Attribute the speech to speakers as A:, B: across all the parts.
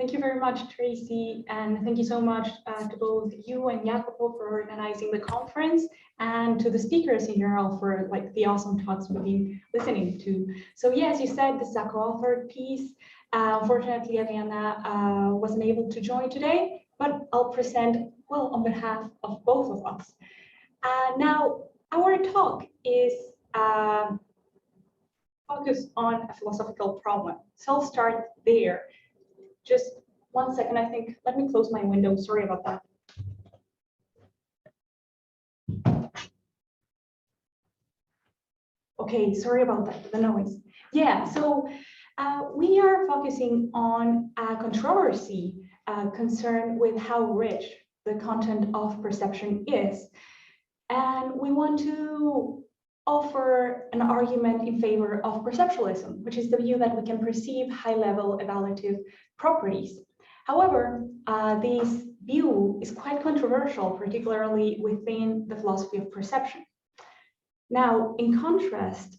A: Thank you very much, Tracy, and thank you so much to both you and Jacopo for organizing the conference, and to the speakers in general for the awesome talks we've been listening to. So yeah, as you said, this is a co-authored piece. Unfortunately, Adriana wasn't able to join today, but I'll present, well, on behalf of both of us. Now, our talk is focused on a philosophical problem. So I'll start there. Just 1 second, I think. Let me close my window. Sorry about that. Okay, sorry about that, the noise. Yeah, so we are focusing on a controversy concerned with how rich the content of perception is. And we want to offer an argument in favor of perceptualism, which is the view that we can perceive high-level evaluative properties. However, this view is quite controversial, particularly within the philosophy of perception. Now, in contrast,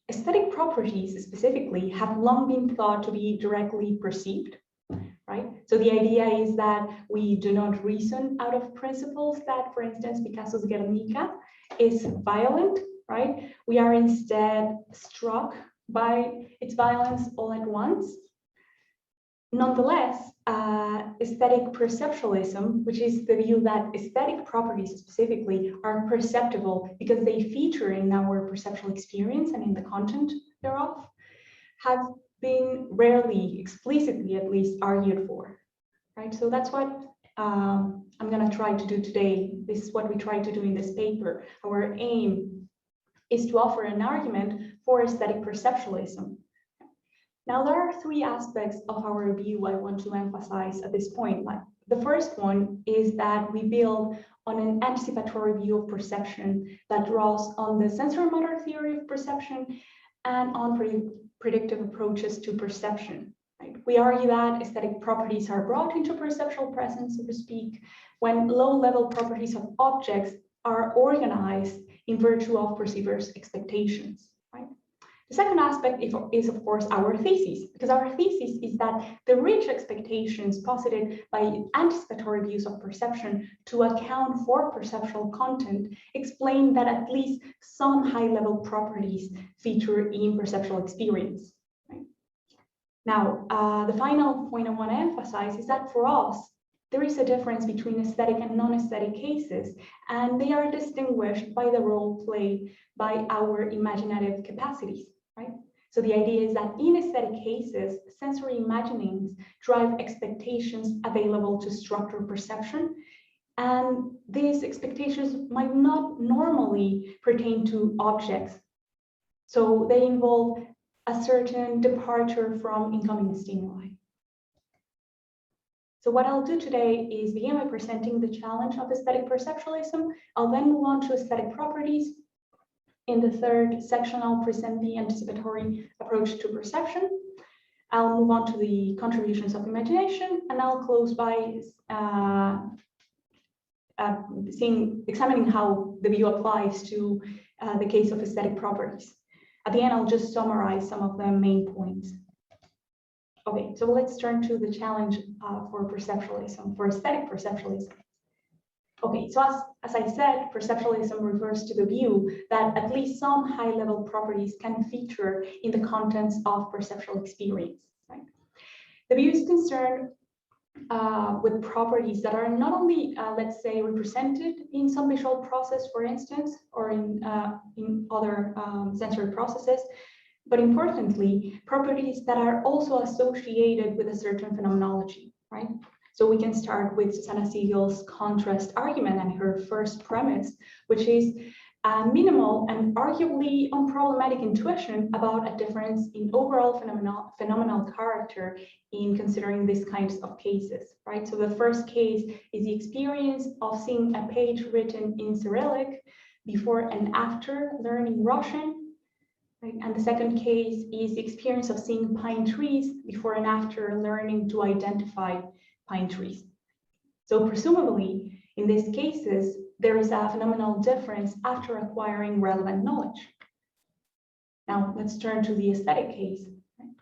A: aesthetic properties specifically have long been thought to be directly perceived, right? So the idea is that we do not reason out of principles that, for instance, Picasso's Guernica is violent, right? We are instead struck by its violence all at once. Nonetheless, aesthetic perceptualism, which is the view that aesthetic properties specifically are perceptible because they feature in our perceptual experience and in the content thereof, have been rarely, explicitly at least, argued for, right? So that's what I'm going to try to do today. This is what we try to do in this paper. Our aim is to offer an argument for aesthetic perceptualism. Now, there are three aspects of our view I want to emphasize at this point. The first one is that we build on an anticipatory view of perception that draws on the sensorimotor theory of perception and on predictive approaches to perception. Right? We argue that aesthetic properties are brought into perceptual presence, so to speak, when low-level properties of objects are organized in virtue of perceivers' expectations. Right? The second aspect is, of course, our thesis, because our thesis is that the rich expectations posited by anticipatory views of perception to account for perceptual content explain that at least some high-level properties feature in perceptual experience. Right? Now, the final point I want to emphasize is that for us, there is a difference between aesthetic and non-aesthetic cases, and they are distinguished by the role played by our imaginative capacities. Right? So the idea is that in aesthetic cases, sensory imaginings drive expectations available to structure perception, and these expectations might not normally pertain to objects. So they involve a certain departure from incoming stimuli. So what I'll do today is begin by presenting the challenge of aesthetic perceptualism. I'll then move on to aesthetic properties. In the third section, I'll present the anticipatory approach to perception. I'll move on to the contributions of imagination, and I'll close by examining how the view applies to the case of aesthetic properties. At the end, I'll just summarize some of the main points. Okay, so let's turn to the challenge for perceptualism, for aesthetic perceptualism. Okay, so as I said, perceptualism refers to the view that at least some high-level properties can feature in the contents of perceptual experience. Right? The view is concerned with properties that are not only, let's say, represented in some visual process, for instance, or in other sensory processes, but importantly, properties that are also associated with a certain phenomenology, right? So we can start with Susanna Siegel's contrast argument and her first premise, which is a minimal and arguably unproblematic intuition about a difference in overall phenomenal character in considering these kinds of cases, right? So the first case is the experience of seeing a page written in Cyrillic before and after learning Russian, right? And the second case is the experience of seeing pine trees before and after learning to identify pine trees. So presumably, in these cases, there is a phenomenal difference after acquiring relevant knowledge. Now, let's turn to the aesthetic case.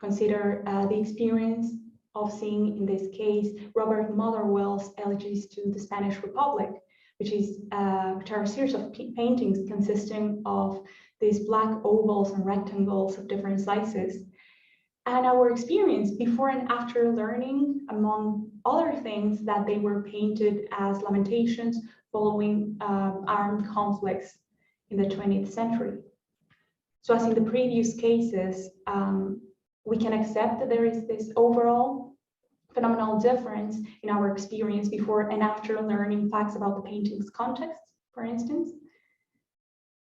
A: Consider the experience of seeing, in this case, Robert Motherwell's Elegies to the Spanish Republic, which are a series of paintings consisting of these black ovals and rectangles of different sizes. And our experience before and after learning, among other things, that they were painted as lamentations following armed conflicts in the 20th century. So as in the previous cases, we can accept that there is this overall phenomenal difference in our experience before and after learning facts about the painting's context, for instance.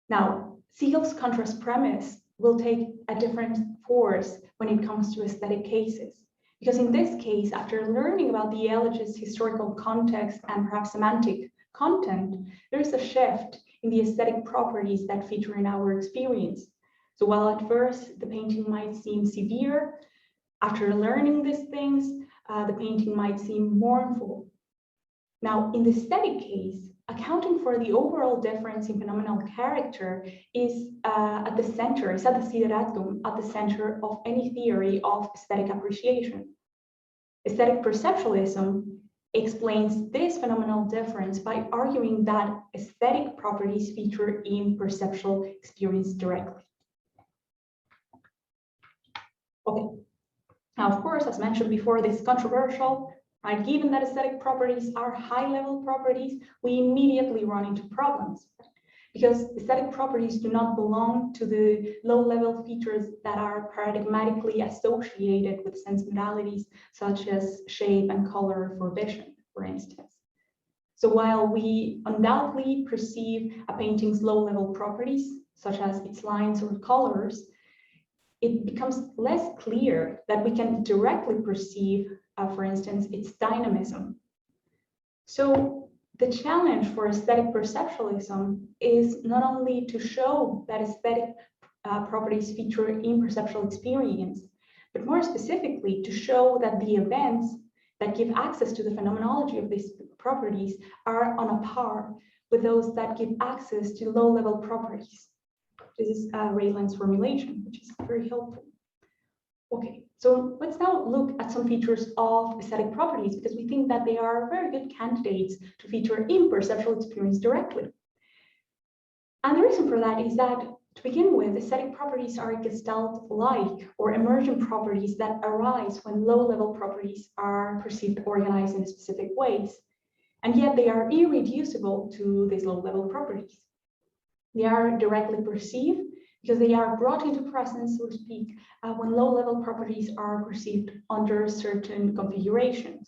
A: Now, Siegel's contrast premise will take a different force when it comes to aesthetic cases. Because in this case, after learning about the elegist's historical context and perhaps semantic content, there is a shift in the aesthetic properties that feature in our experience. So while at first the painting might seem severe, after learning these things, the painting might seem mournful. Now, in the aesthetic case, accounting for the overall difference in phenomenal character is at the center, is at the sideratum, at the center of any theory of aesthetic appreciation. Aesthetic perceptualism explains this phenomenal difference by arguing that aesthetic properties feature in perceptual experience directly. Okay, now of course, as mentioned before, this is controversial. Right? Given that aesthetic properties are high-level properties, we immediately run into problems, because aesthetic properties do not belong to the low-level features that are paradigmatically associated with sense modalities, such as shape and color for vision, for instance. So while we undoubtedly perceive a painting's low-level properties, such as its lines or colors, it becomes less clear that we can directly perceive for instance, its dynamism. So the challenge for aesthetic perceptualism is not only to show that aesthetic properties feature in perceptual experience, but more specifically to show that the events that give access to the phenomenology of these properties are on a par with those that give access to low-level properties. This is Rayland's formulation, which is very helpful. Okay, so let's now look at some features of aesthetic properties, because we think that they are very good candidates to feature in perceptual experience directly. And the reason for that is that, to begin with, aesthetic properties are gestalt-like or emergent properties that arise when low-level properties are perceived organized in specific ways. And yet they are irreducible to these low-level properties. They are directly perceived because they are brought into presence, so to speak, when low-level properties are perceived under certain configurations.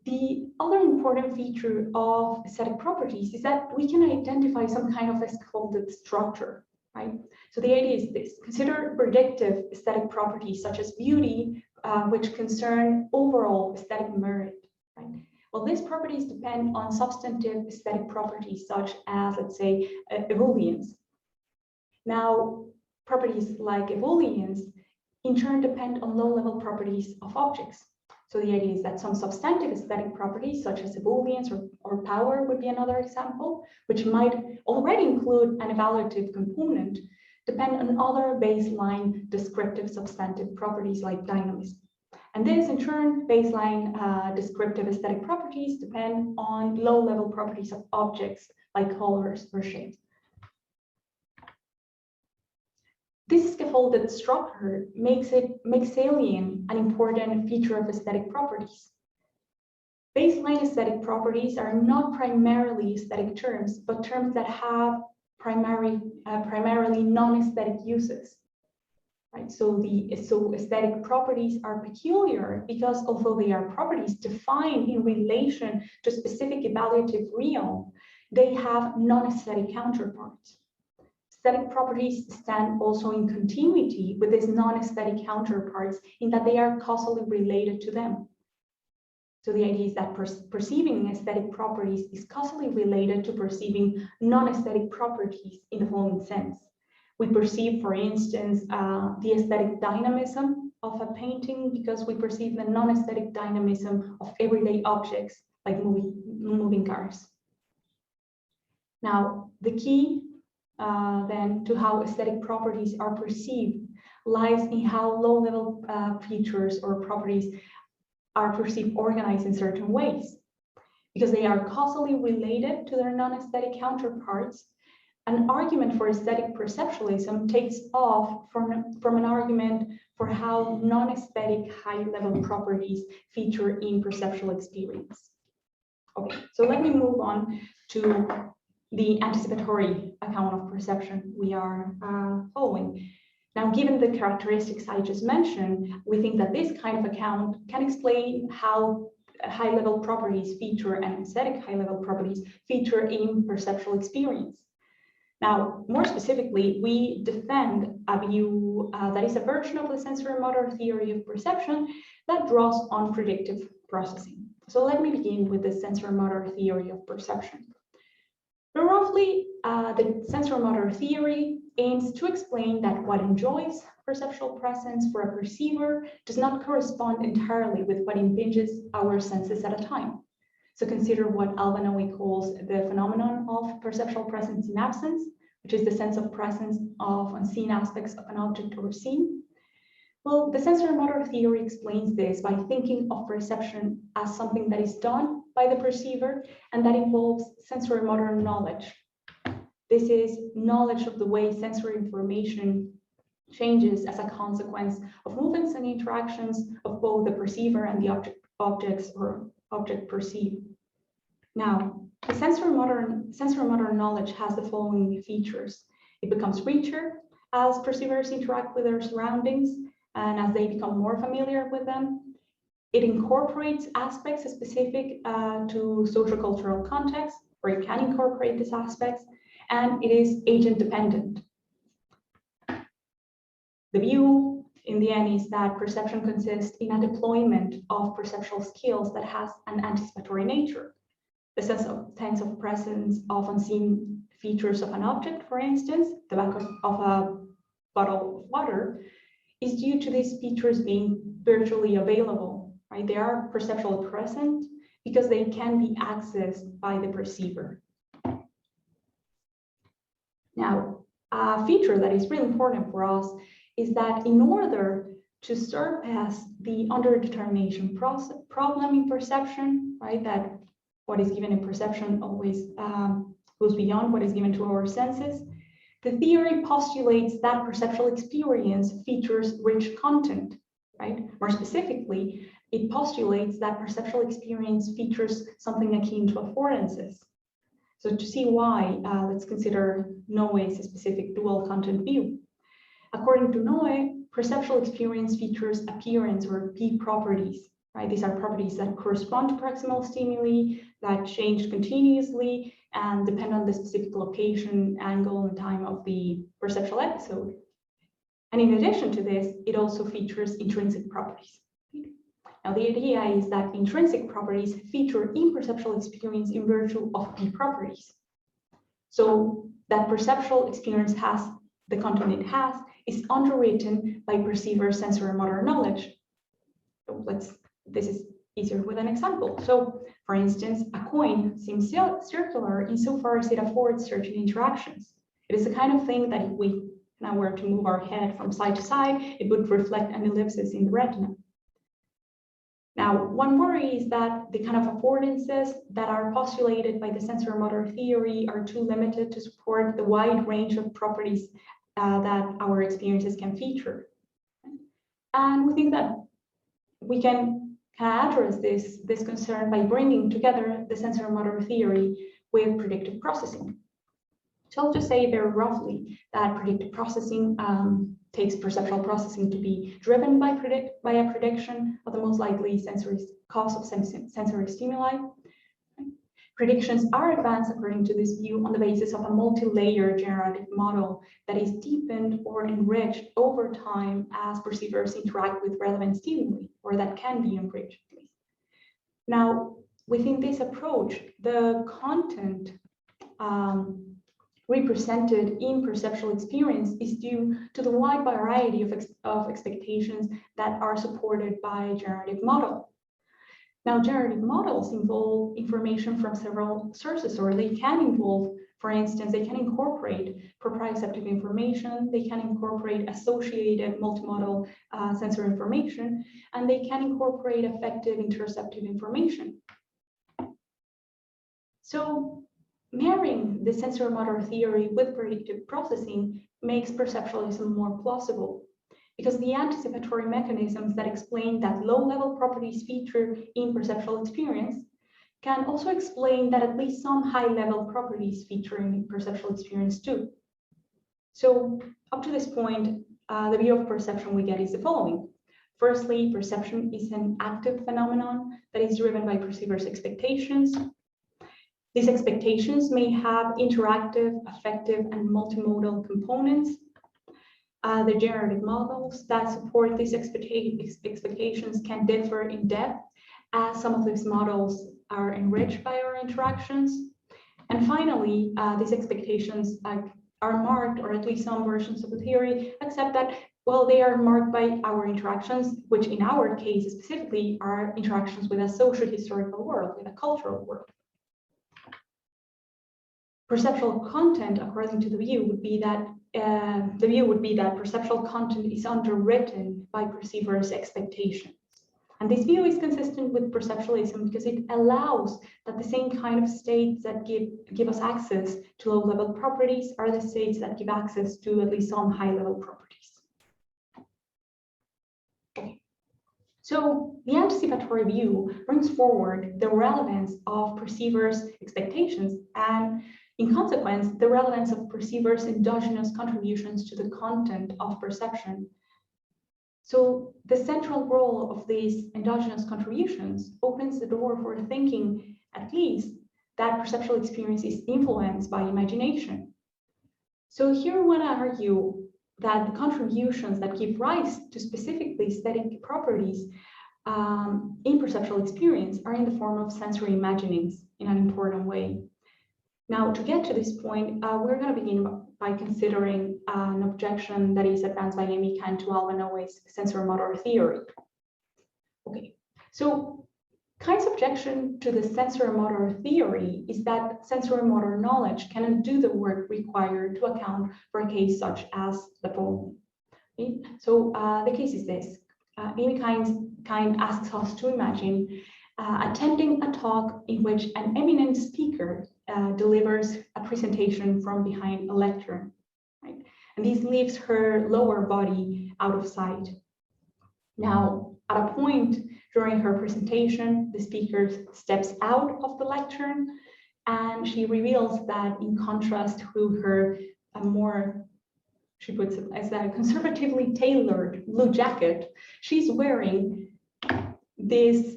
A: The other important feature of aesthetic properties is that we can identify some kind of scaffolded structure, right? So the idea is this: consider predictive aesthetic properties such as beauty, which concern overall aesthetic merit, right? Well, these properties depend on substantive aesthetic properties such as, let's say, ebullience. Now, properties like ebullience in turn depend on low-level properties of objects. So the idea is that some substantive aesthetic properties such as ebullience or power would be another example, which might already include an evaluative component, depend on other baseline descriptive substantive properties like dynamism. And this, in turn, baseline descriptive aesthetic properties depend on low-level properties of objects like colors or shapes. This scaffolded structure makes salient an important feature of aesthetic properties. Baseline aesthetic properties are not primarily aesthetic terms, but terms that have primarily non-aesthetic uses. Right? So aesthetic properties are peculiar because although they are properties defined in relation to a specific evaluative realm, they have non-aesthetic counterparts. Aesthetic properties stand also in continuity with these non-aesthetic counterparts in that they are causally related to them. So the idea is that perceiving aesthetic properties is causally related to perceiving non-aesthetic properties in the following sense. We perceive, for instance, the aesthetic dynamism of a painting because we perceive the non-aesthetic dynamism of everyday objects like moving cars. Now, the key then to how aesthetic properties are perceived lies in how low-level features or properties are perceived organized in certain ways. Because they are causally related to their non-aesthetic counterparts, an argument for aesthetic perceptualism takes off from an argument for how non-aesthetic high-level properties feature in perceptual experience. Okay, so let me move on to the anticipatory account of perception we are following. Now, given the characteristics I just mentioned, we think that this kind of account can explain how high-level properties feature and aesthetic high-level properties feature in perceptual experience. Now, more specifically, we defend a view that is a version of the sensorimotor theory of perception that draws on predictive processing. So let me begin with the sensorimotor theory of perception. So roughly, the sensorimotor theory aims to explain that what enjoys perceptual presence for a perceiver does not correspond entirely with what impinges our senses at a time. So consider what Alvanoe calls the phenomenon of perceptual presence in absence, which is the sense of presence of unseen aspects of an object or scene. Well, the sensorimotor theory explains this by thinking of perception as something that is done by the perceiver and that involves sensorimotor knowledge. This is knowledge of the way sensory information changes as a consequence of movements and interactions of both the perceiver and the object perceived. Now, the sensorimotor knowledge has the following features. It becomes richer as perceivers interact with their surroundings and as they become more familiar with them. It incorporates aspects specific to sociocultural context, or it can incorporate these aspects, and it is agent dependent. The view in the end is that perception consists in a deployment of perceptual skills that has an anticipatory nature. The sense of presence of unseen features of an object, for instance, the back of a bottle of water, is due to these features being virtually available, right? They are perceptually present because they can be accessed by the perceiver. Now, a feature that is really important for us is that in order to surpass the underdetermination problem in perception, right, that what is given in perception always goes beyond what is given to our senses, the theory postulates that perceptual experience features rich content, right? More specifically, it postulates that perceptual experience features something akin to affordances. So to see why, let's consider Noe's specific dual content view. According to Noe, perceptual experience features appearance or P properties, right? These are properties that correspond to proximal stimuli, that change continuously and depend on the specific location, angle, and time of the perceptual episode. And in addition to this, it also features intrinsic properties. Now, the idea is that intrinsic properties feature in perceptual experience in virtue of P properties. So that perceptual experience has, the content it has, is underwritten by perceiver sensorimotor knowledge. So this is easier with an example. So, for instance, a coin seems circular insofar as it affords certain interactions. It is the kind of thing that if we now were to move our head from side to side, it would reflect an ellipsis in the retina. Now, one worry is that the kind of affordances that are postulated by the sensorimotor theory are too limited to support the wide range of properties that our experiences can feature. And we think that we can address this concern by bringing together the sensorimotor theory with predictive processing. So I'll just say very roughly that predictive processing takes perceptual processing to be driven by a prediction of the most likely cause of sensory stimuli. Predictions are advanced according to this view on the basis of a multi-layer generative model that is deepened or enriched over time as perceivers interact with relevant stimuli, or that can be enriched. Now, within this approach, the content represented in perceptual experience is due to the wide variety of expectations that are supported by generative model. Now, generative models involve information from several sources, or they can involve For instance, they can incorporate proprioceptive information, they can incorporate associated multimodal sensor information, and they can incorporate affective interoceptive information. So marrying the sensorimotor theory with predictive processing makes perceptualism more plausible, because the anticipatory mechanisms that explain that low-level properties feature in perceptual experience can also explain that at least some high-level properties feature in perceptual experience too. So up to this point, the view of perception we get is the following. Firstly, perception is an active phenomenon that is driven by perceivers' expectations. These expectations may have interactive, affective, and multimodal components. The generative models that support these expectations can differ in depth, as some of these models are enriched by our interactions. And finally, these expectations are marked, or at least some versions of the theory accept that, well, they are marked by our interactions, which in our case specifically are interactions with a socio-historical world, with a cultural world. Perceptual content, according to the view, would be that perceptual content is underwritten by perceivers' expectations. And this view is consistent with perceptualism because it allows that the same kind of states that give us access to low-level properties are the states that give access to at least some high-level properties. Okay. So the anticipatory view brings forward the relevance of perceivers' expectations and, in consequence, the relevance of perceivers' endogenous contributions to the content of perception. So the central role of these endogenous contributions opens the door for thinking, at least, that perceptual experience is influenced by imagination. So here I want to argue that the contributions that give rise to specifically aesthetic properties in perceptual experience are in the form of sensory imaginings in an important way. Now, to get to this point, we're going to begin by considering an objection that is advanced by Amy Kahn to Albano's sensorimotor theory. Okay, so Kahn's objection to the sensorimotor theory is that sensorimotor knowledge cannot do the work required to account for a case such as the following. Okay? So the case is this. Amy Kahn asks us to imagine attending a talk in which an eminent speaker delivers a presentation from behind a lectern, right? And this leaves her lower body out of sight. Now, at a point during her presentation, the speaker steps out of the lectern, and she reveals that in contrast to her she puts it as a conservatively tailored blue jacket, she's wearing this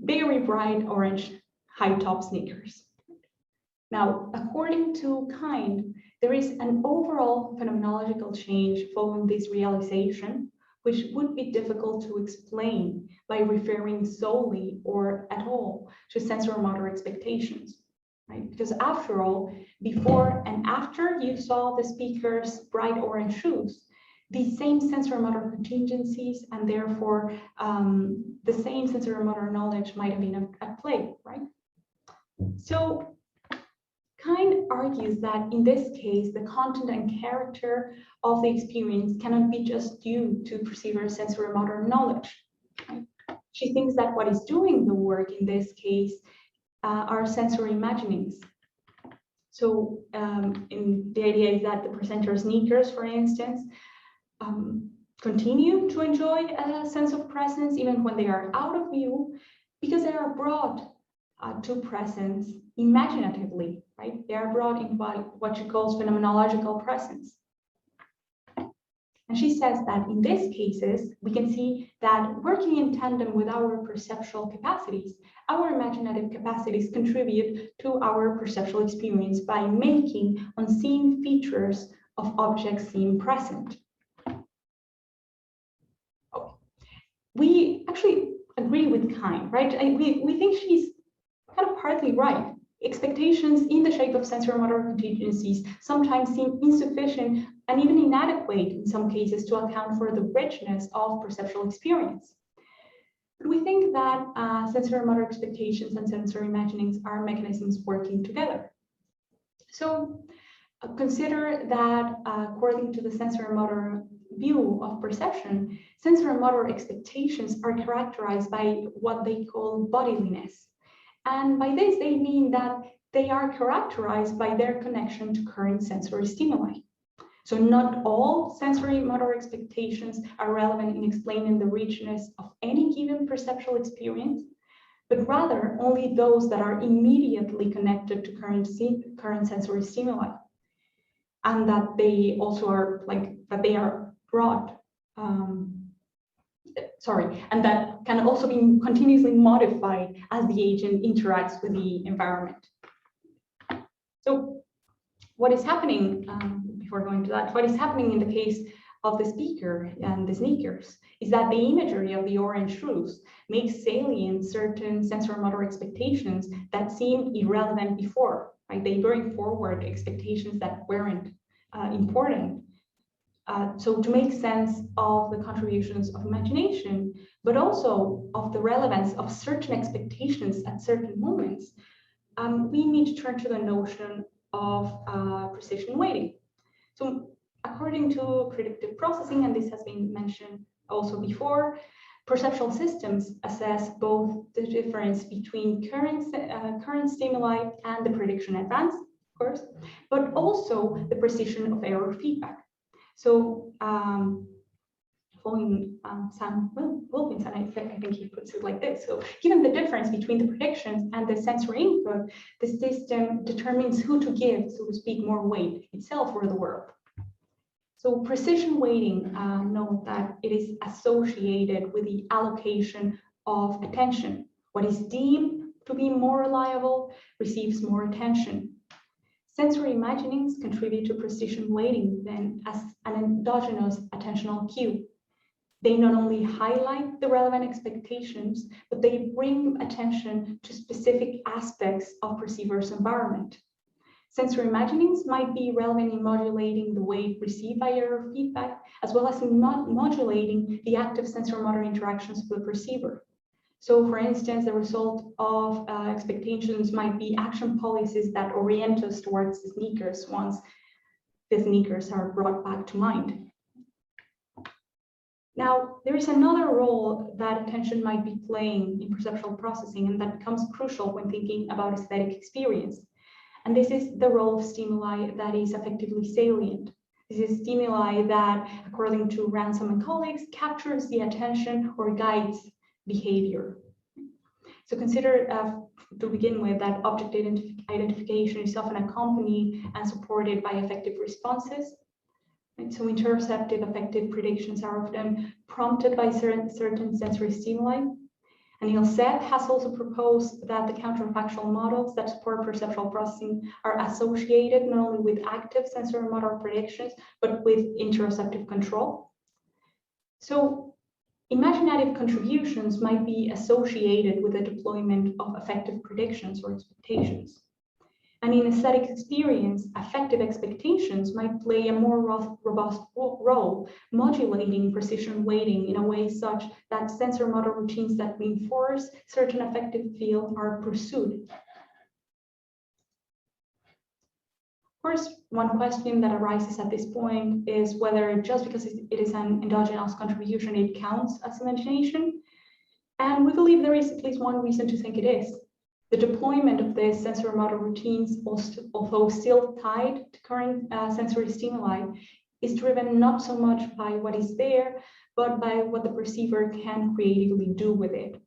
A: very bright orange high-top sneakers. Now, according to Kahn, there is an overall phenomenological change following this realization, which would be difficult to explain by referring solely or at all to sensorimotor expectations, right? Because after all, before and after you saw the speaker's bright orange shoes, the same sensorimotor contingencies and therefore the same sensorimotor knowledge might have been at play, right? So Kahn argues that in this case, the content and character of the experience cannot be just due to perceiver sensorimotor knowledge. Right? She thinks that what is doing the work in this case are sensory imaginings. So the idea is that the presenter's sneakers, for instance, continue to enjoy a sense of presence even when they are out of view, because they are brought to presence imaginatively, right? They are brought in by what she calls phenomenological presence. And she says that in these cases, we can see that working in tandem with our perceptual capacities, our imaginative capacities contribute to our perceptual experience by making unseen features of objects seem present. We actually agree with Kahn, right? We think she's kind of partly right. Expectations in the shape of sensorimotor contingencies sometimes seem insufficient and even inadequate in some cases to account for the richness of perceptual experience. But we think that sensorimotor expectations and sensory imaginings are mechanisms working together. So consider that according to the sensori-motor view of perception, sensori-motor expectations are characterized by what they call bodiliness. And by this, they mean that they are characterized by their connection to current sensory stimuli. So not all sensory-motor expectations are relevant in explaining the richness of any given perceptual experience, but rather only those that are immediately connected to current sensory stimuli, and that they also are that they are brought, and that can also be continuously modified as the agent interacts with the environment. So what is happening, before going to that, what is happening in the case of the speaker and the sneakers is that the imagery of the orange shoes makes salient certain sensori-motor expectations that seemed irrelevant before, right? They bring forward expectations that weren't important. So to make sense of the contributions of imagination, but also of the relevance of certain expectations at certain moments, we need to turn to the notion of precision weighting. So according to predictive processing, and this has been mentioned also before, perceptual systems assess both the difference between current stimuli and the prediction advance, of course, but also the precision of error feedback. So following Sam Wilkinson, I think he puts it like this. So given the difference between the predictions and the sensory input, the system determines who to give, so to speak, more weight, itself or the world. So precision weighting, note that it is associated with the allocation of attention. What is deemed to be more reliable receives more attention. Sensory imaginings contribute to precision weighting then as an endogenous attentional cue. They not only highlight the relevant expectations, but they bring attention to specific aspects of perceiver's environment. Sensory imaginings might be relevant in modulating the weight received by error feedback, as well as in modulating the active sensor-motor interactions of the perceiver. So for instance, the result of expectations might be action policies that orient us towards the sneakers once the sneakers are brought back to mind. Now, there is another role that attention might be playing in perceptual processing, and that becomes crucial when thinking about aesthetic experience. And this is the role of stimuli that is effectively salient. This is stimuli that, according to Ransom and colleagues, captures the attention or guides behavior. So consider, to begin with, that object identification is often accompanied and supported by affective responses. And so interoceptive affective predictions are often prompted by certain sensory stimuli. And Neil Seth has also proposed that the counterfactual models that support perceptual processing are associated not only with active sensory-motor predictions, but with interoceptive control. So imaginative contributions might be associated with the deployment of affective predictions or expectations. And in aesthetic experience, affective expectations might play a more robust role, modulating precision weighting in a way such that sensor-motor routines that reinforce certain affective feel are pursued. Of course, one question that arises at this point is whether just because it is an endogenous contribution, it counts as imagination. And we believe there is at least one reason to think it is. The deployment of the sensor-motor routines, although still tied to current sensory stimuli, is driven not so much by what is there, but by what the perceiver can creatively do with it.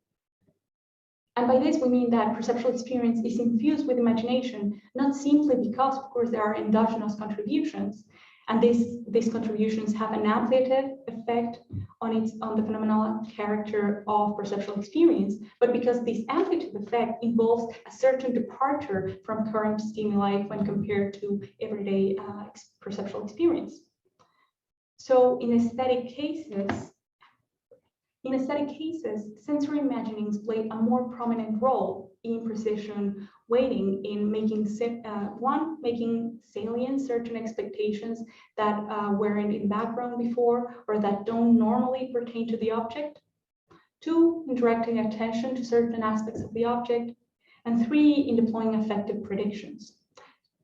A: And by this, we mean that perceptual experience is infused with imagination, not simply because, of course, there are endogenous contributions, and these contributions have an ampliative effect on the phenomenal character of perceptual experience, but because this ampliative effect involves a certain departure from current stimuli when compared to everyday perceptual experience. So in aesthetic cases, sensory imaginings play a more prominent role in precision weighting in making salient certain expectations that weren't in background before or that don't normally pertain to the object. 2, in directing attention to certain aspects of the object. And 3, in deploying affective predictions.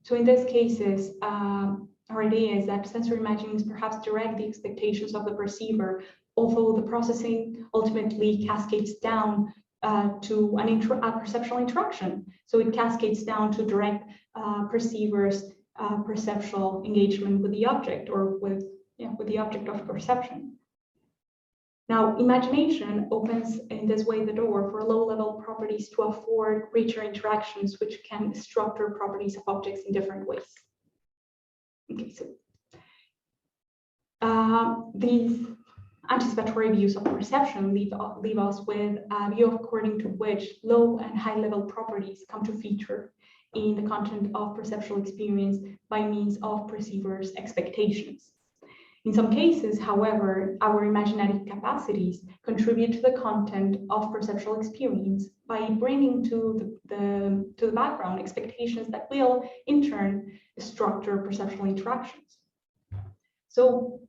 A: So in these cases, our idea is that sensory imaginings perhaps direct the expectations of the perceiver, although the processing ultimately cascades down to a perceptual interaction. So it cascades down to direct perceivers' perceptual engagement with the object, or with the object of perception. Now, imagination opens in this way the door for low-level properties to afford richer interactions, which can structure properties of objects in different ways. Okay, so these anticipatory views of perception leave us with a view according to which low and high-level properties come to feature in the content of perceptual experience by means of perceivers' expectations. In some cases, however, our imaginative capacities contribute to the content of perceptual experience by bringing to the background expectations that will, in turn, structure perceptual interactions. So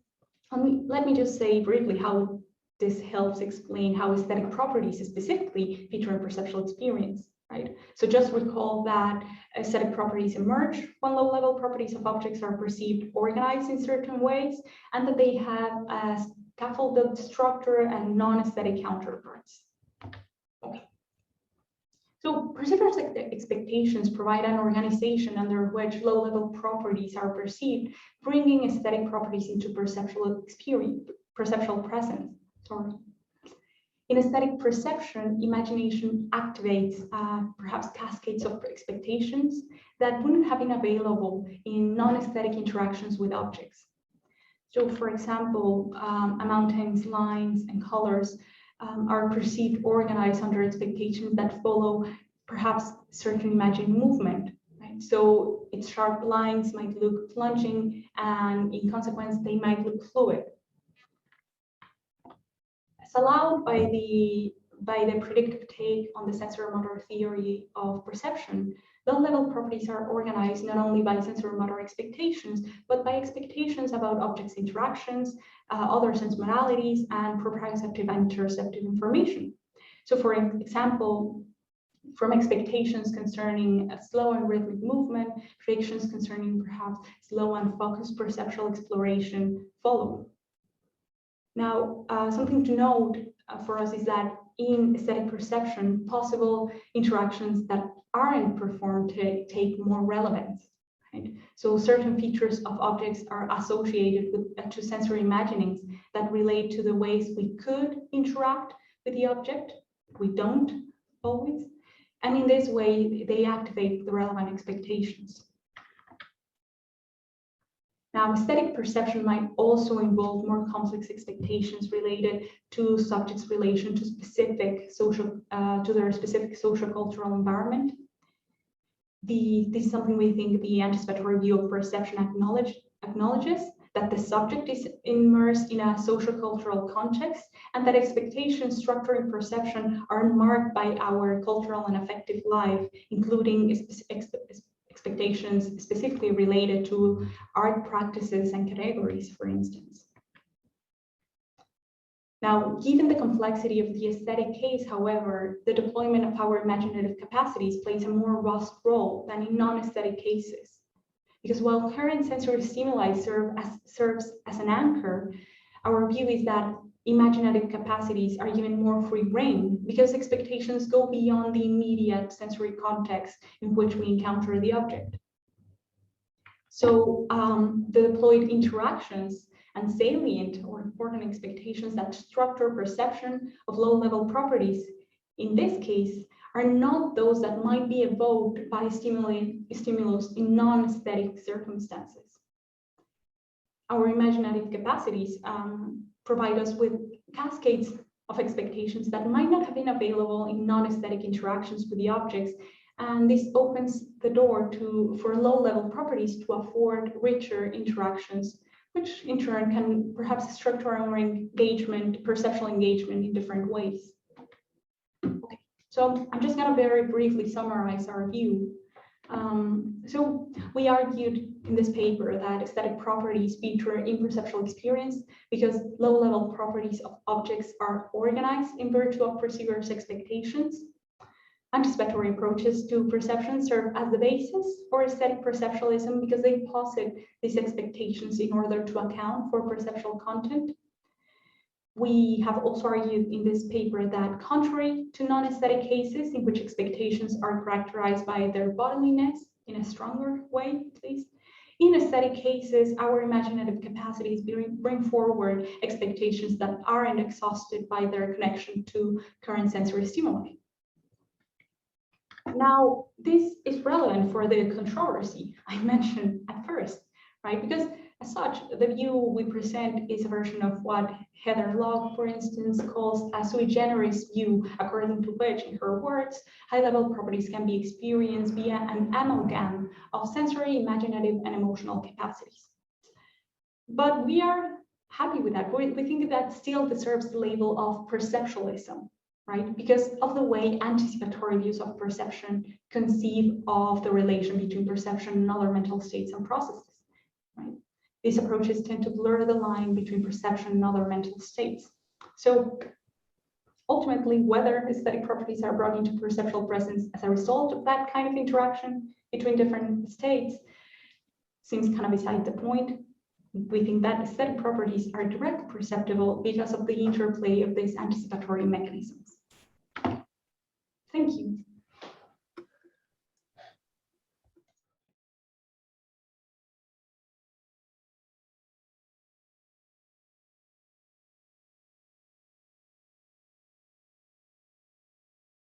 A: let me just say briefly how this helps explain how aesthetic properties specifically feature in perceptual experience. Right? So just recall that aesthetic properties emerge when low-level properties of objects are perceived organized in certain ways, and that they have a scaffolded structure and non-aesthetic counterparts. Okay. So perceivers' expectations provide an organization under which low-level properties are perceived, bringing aesthetic properties into perceptual experience, perceptual presence. Sorry. In aesthetic perception, imagination activates perhaps cascades of expectations that wouldn't have been available in non-aesthetic interactions with objects. So, for example, a mountain's lines and colors are perceived organized under expectations that follow perhaps certain imagined movement. Right? So its sharp lines might look plunging, and in consequence, they might look fluid. As allowed by the predictive take on the sensor-motor theory of perception, low-level properties are organized not only by sensor-motor expectations, but by expectations about objects' interactions, other sense modalities, and proprioceptive and interoceptive information. So, for example, from expectations concerning a slow and rhythmic movement, predictions concerning perhaps slow and focused perceptual exploration follow. Now, something to note for us is that in aesthetic perception, possible interactions that aren't performed take more relevance. Right? So certain features of objects are associated with to sensory imaginings that relate to the ways we could interact with the object. We don't always. And in this way, they activate the relevant expectations. Now, aesthetic perception might also involve more complex expectations related to subjects' relation to to their specific social-cultural environment. This is something we think the anticipatory view of perception acknowledges, that the subject is immersed in a social-cultural context, and that expectations structuring perception are marked by our cultural and affective life, including expectations specifically related to art practices and categories, for instance. Now, given the complexity of the aesthetic case, however, the deployment of our imaginative capacities plays a more robust role than in non-aesthetic cases. Because while current sensory stimuli serves as an anchor, our view is that imaginative capacities are given more free rein because expectations go beyond the immediate sensory context in which we encounter the object. So the deployed interactions and salient or important expectations that structure perception of low-level properties, in this case, are not those that might be evoked by stimulus in non-aesthetic circumstances. Our imaginative capacities provide us with cascades of expectations that might not have been available in non-aesthetic interactions with the objects, and this opens the door for low-level properties to afford richer interactions, which in turn can perhaps structure our engagement, perceptual engagement in different ways. Okay, so I'm just going to very briefly summarize our view. So we argued in this paper that aesthetic properties feature in perceptual experience because low-level properties of objects are organized in virtue of perceivers' expectations. Anticipatory approaches to perception serve as the basis for aesthetic perceptualism because they posit these expectations in order to account for perceptual content. We have also argued in this paper that contrary to non-aesthetic cases in which expectations are characterized by their bodiliness in a stronger way, at least, in aesthetic cases, our imaginative capacities bring forward expectations that aren't exhausted by their connection to current sensory stimuli. Now, this is relevant for the controversy I mentioned at first, right? Because as such, the view we present is a version of what Heather Locke, for instance, calls a sui generis view, according to which, in her words, high-level properties can be experienced via an amalgam of sensory, imaginative, and emotional capacities. But we are happy with that. We think that still deserves the label of perceptualism, right? Because of the way anticipatory views of perception conceive of the relation between perception and other mental states and processes, right? These approaches tend to blur the line between perception and other mental states. So ultimately, whether aesthetic properties are brought into perceptual presence as a result of that kind of interaction between different states seems kind of beside the point. We think that aesthetic properties are directly perceptible because of the interplay of these anticipatory mechanisms. Thank you.